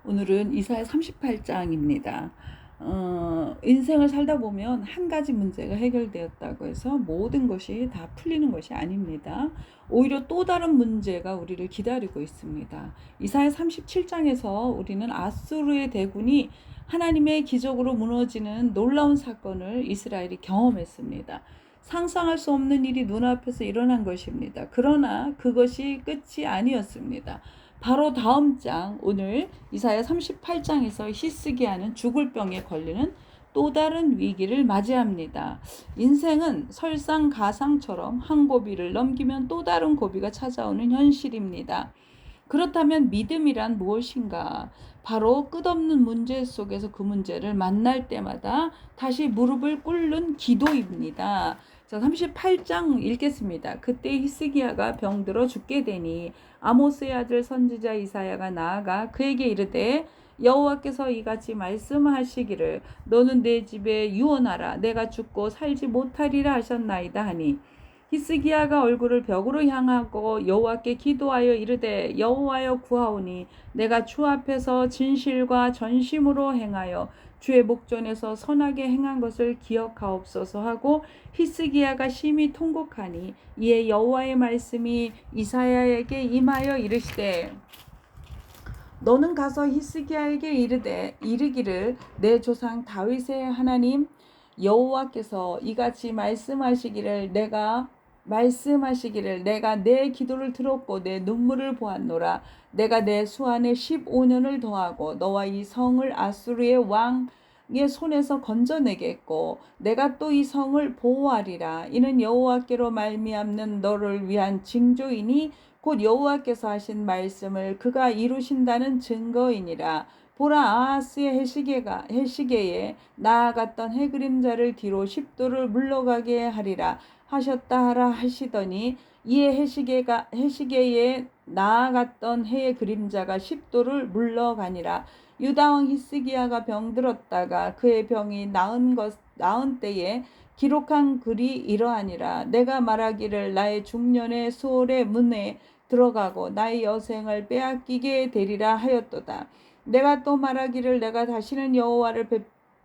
오늘은 이사야 38장입니다. 인생을 살다 보면 한 가지 문제가 해결되었다고 해서 모든 것이 다 풀리는 것이 아닙니다. 오히려 또 다른 문제가 우리를 기다리고 있습니다. 이사야 37장에서 우리는 아수르의 대군이 하나님의 기적으로 무너지는 놀라운 사건을 이스라엘이 경험했습니다. 상상할 수 없는 일이 눈앞에서 일어난 것입니다. 그러나 그것이 끝이 아니었습니다. 바로 다음 장, 오늘 이사야 38장에서 히스기야는 죽을 병에 걸리는 또 다른 위기를 맞이합니다. 인생은 설상가상처럼 한 고비를 넘기면 또 다른 고비가 찾아오는 현실입니다. 그렇다면 믿음이란 무엇인가? 바로 끝없는 문제 속에서 그 문제를 만날 때마다 다시 무릎을 꿇는 기도입니다. 자, 38장 읽겠습니다. 그때 히스기야가 병들어 죽게 되니 아모스의 아들 선지자 이사야가 나아가 그에게 이르되 여호와께서 이같이 말씀하시기를 너는 내 집에 유언하라 내가 죽고 살지 못하리라 하셨나이다 하니 히스기야가 얼굴을 벽으로 향하고 여호와께 기도하여 이르되 여호와여 구하오니 내가 주 앞에서 진실과 전심으로 행하여 주의 목전에서 선하게 행한 것을 기억하옵소서 하고 히스기야가 심히 통곡하니 이에 여호와의 말씀이 이사야에게 임하여 이르시되 너는 가서 히스기야에게 이르기를 내 조상 다윗의 하나님 여호와께서 이같이 말씀하시기를 내가 내 기도를 들었고 내 눈물을 보았노라. 내가 내 수안에 15년을 더하고 너와 이 성을 아수르의 왕의 손에서 건져내겠고 내가 또 이 성을 보호하리라. 이는 여호와께로 말미암는 너를 위한 징조이니 곧 여호와께서 하신 말씀을 그가 이루신다는 증거이니라. 보라 아하스의 해시계에 나아갔던 해 그림자를 뒤로 10도를 물러가게 하리라 하셨다 하라 하시더니 이에 해시계에 나아갔던 해의 그림자가 10도를 물러가니라. 유다왕 히스기야가 병들었다가 그의 병이 나은 때에 기록한 글이 이러하니라. 내가 말하기를 나의 중년의 수월의 문에 들어가고 나의 여생을 빼앗기게 되리라 하였도다. 내가 또 말하기를 내가 다시는 여호와를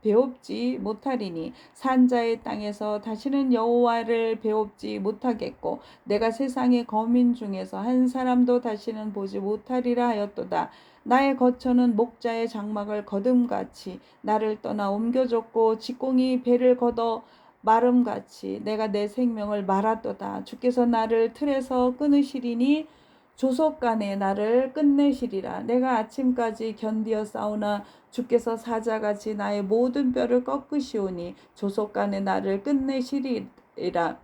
배웁지 못하리니 산자의 땅에서 다시는 여호와를 배웁지 못하겠고 내가 세상의 거민 중에서 한 사람도 다시는 보지 못하리라 하였도다. 나의 거처는 목자의 장막을 거둠같이 나를 떠나 옮겨졌고 직공이 배를 걷어 마름같이 내가 내 생명을 말았도다. 주께서 나를 틀에서 끊으시리니 조속간에 나를 끝내시리라. 내가 아침까지 견디어 싸우나 주께서 사자같이 나의 모든 뼈를 꺾으시오니 조속간에 나를 끝내시리라.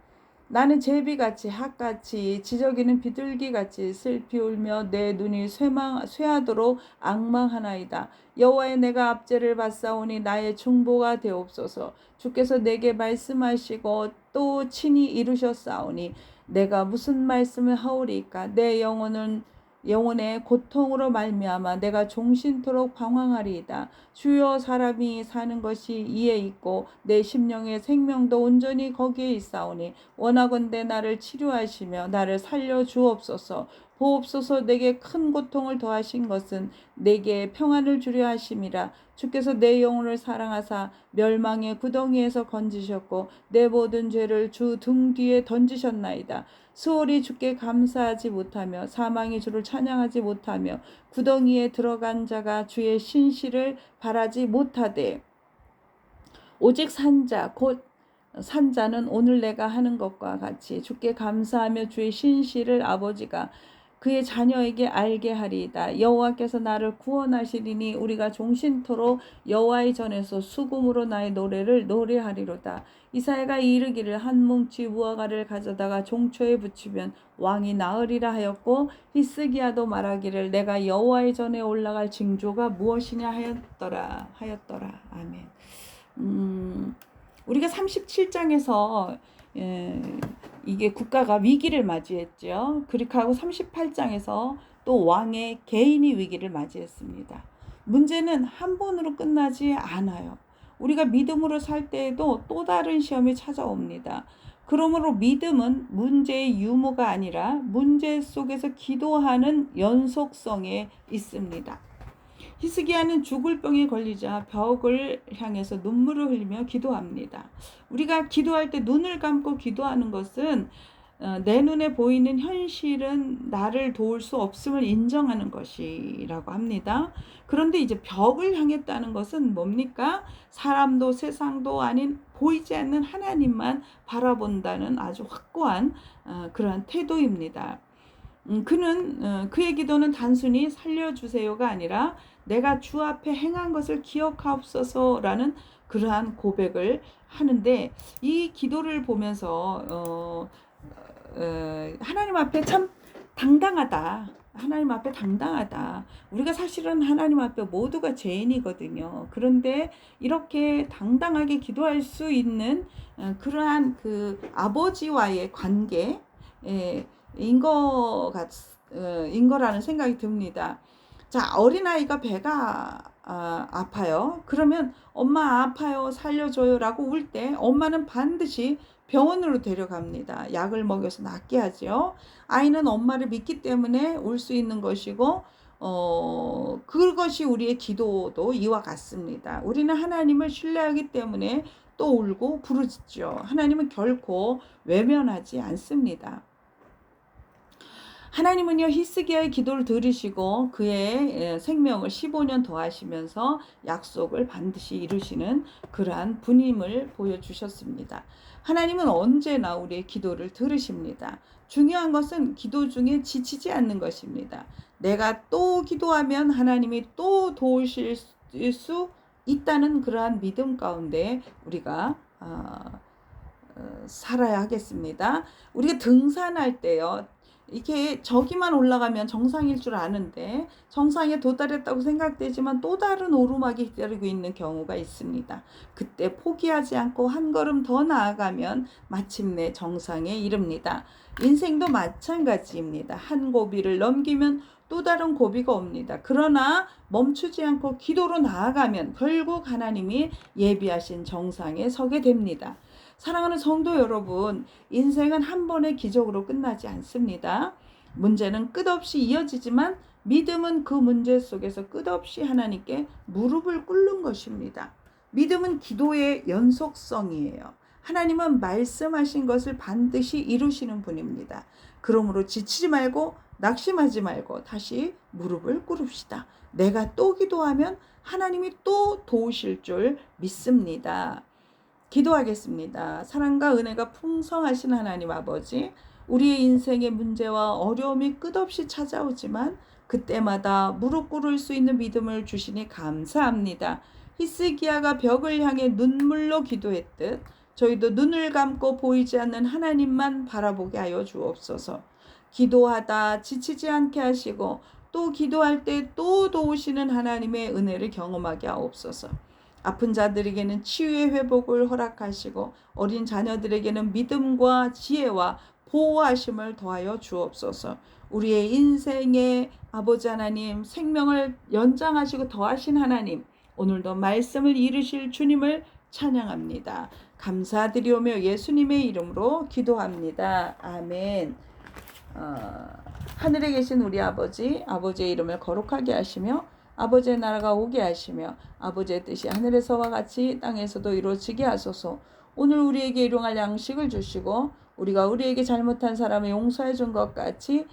나는 제비같이 학같이 지저귀는 비둘기같이 슬피 울며 내 눈이 쇠하도록 앙망하나이다. 여호와의 내가 압제를 받사오니 나의 중보가 되옵소서. 주께서 내게 말씀하시고 또 친히 이루셨사오니 내가 무슨 말씀을 하오리까? 내 영혼의 고통으로 말미암아 내가 종신토록 방황하리이다. 주여 사람이 사는 것이 이에 있고 내 심령의 생명도 온전히 거기에 있사오니 원하건대 나를 치료하시며 나를 살려 주옵소서. 보옵소서. 내게 큰 고통을 더하신 것은 내게 평안을 주려 하심이라. 주께서 내 영혼을 사랑하사 멸망의 구덩이에서 건지셨고 내 모든 죄를 주 등 뒤에 던지셨나이다. 수월이 주께 감사하지 못하며 사망이 주를 찬양하지 못하며 구덩이에 들어간 자가 주의 신실을 바라지 못하되 오직 곧 산자는 오늘 내가 하는 것과 같이 주께 감사하며 주의 신실을 아버지가 그의 자녀에게 알게 하리이다. 여호와께서 나를 구원하시리니 우리가 종신토록 여호와의 전에서 수금으로 나의 노래를 노래하리로다. 이사야가 이르기를 한 뭉치 무화과를 가져다가 종초에 붙이면 왕이 나으리라 하였고 히스기야도 말하기를 내가 여호와의 전에 올라갈 징조가 무엇이냐 하였더라. 아멘. 우리가 37장에서 이게 국가가 위기를 맞이했죠. 그렇게 하고 38장에서 또 왕의 개인이 위기를 맞이했습니다. 문제는 한 번으로 끝나지 않아요. 우리가 믿음으로 살 때에도 또 다른 시험이 찾아옵니다. 그러므로 믿음은 문제의 유무가 아니라 문제 속에서 기도하는 연속성에 있습니다. 히스기야는 죽을 병에 걸리자 벽을 향해서 눈물을 흘리며 기도합니다. 우리가 기도할 때 눈을 감고 기도하는 것은 내 눈에 보이는 현실은 나를 도울 수 없음을 인정하는 것이라고 합니다. 그런데 이제 벽을 향했다는 것은 뭡니까? 사람도 세상도 아닌 보이지 않는 하나님만 바라본다는 아주 확고한 그러한 태도입니다. 그의 기도는 단순히 살려주세요가 아니라 내가 주 앞에 행한 것을 기억하옵소서라는 그러한 고백을 하는데, 이 기도를 보면서 하나님 앞에 참 당당하다. 하나님 앞에 당당하다. 우리가 사실은 하나님 앞에 모두가 죄인이거든요. 그런데 이렇게 당당하게 기도할 수 있는 그러한 그 아버지와의 관계, 인 거라는 생각이 듭니다. 자, 어린아이가 배가 아파요. 그러면 엄마 아파요, 살려줘요 라고 울 때 엄마는 반드시 병원으로 데려갑니다. 약을 먹여서 낫게 하죠. 아이는 엄마를 믿기 때문에 울 수 있는 것이고, 그것이 우리의 기도도 이와 같습니다. 우리는 하나님을 신뢰하기 때문에 또 울고 부르짖죠. 하나님은 결코 외면하지 않습니다. 하나님은요, 히스기야의 기도를 들으시고 그의 생명을 15년 더하시면서 약속을 반드시 이루시는 그러한 분임을 보여주셨습니다. 하나님은 언제나 우리의 기도를 들으십니다. 중요한 것은 기도 중에 지치지 않는 것입니다. 내가 또 기도하면 하나님이 또 도우실 수 있다는 그러한 믿음 가운데 우리가 살아야 하겠습니다. 우리가 등산할 때요, 이게 저기만 올라가면 정상일 줄 아는데 정상에 도달했다고 생각되지만 또 다른 오르막이 기다리고 있는 경우가 있습니다. 그때 포기하지 않고 한 걸음 더 나아가면 마침내 정상에 이릅니다. 인생도 마찬가지입니다. 한 고비를 넘기면 또 다른 고비가 옵니다. 그러나 멈추지 않고 기도로 나아가면 결국 하나님이 예비하신 정상에 서게 됩니다. 사랑하는 성도 여러분, 인생은 한 번의 기적으로 끝나지 않습니다. 문제는 끝없이 이어지지만 믿음은 그 문제 속에서 끝없이 하나님께 무릎을 꿇는 것입니다. 믿음은 기도의 연속성이에요. 하나님은 말씀하신 것을 반드시 이루시는 분입니다. 그러므로 지치지 말고 낙심하지 말고 다시 무릎을 꿇읍시다. 내가 또 기도하면 하나님이 또 도우실 줄 믿습니다. 기도하겠습니다. 사랑과 은혜가 풍성하신 하나님 아버지, 우리의 인생의 문제와 어려움이 끝없이 찾아오지만 그때마다 무릎 꿇을 수 있는 믿음을 주시니 감사합니다. 히스기야가 벽을 향해 눈물로 기도했듯 저희도 눈을 감고 보이지 않는 하나님만 바라보게 하여 주옵소서. 기도하다 지치지 않게 하시고 또 기도할 때 또 도우시는 하나님의 은혜를 경험하게 하옵소서. 아픈 자들에게는 치유의 회복을 허락하시고 어린 자녀들에게는 믿음과 지혜와 보호하심을 더하여 주옵소서. 우리의 인생에 아버지 하나님, 생명을 연장하시고 더하신 하나님, 오늘도 말씀을 이루실 주님을 찬양합니다. 감사드리오며 예수님의 이름으로 기도합니다. 아멘. 하늘에 계신 우리 아버지, 아버지의 이름을 거룩하게 하시며 아버지의 나라가 오게 하시며 아버지의 뜻이 하늘에서와 같이 땅에서도 이루어지게 하소서. 오늘 우리에게 일용할 양식을 주시고 우리가 우리에게 잘못한 사람을 용서해 준 것 같이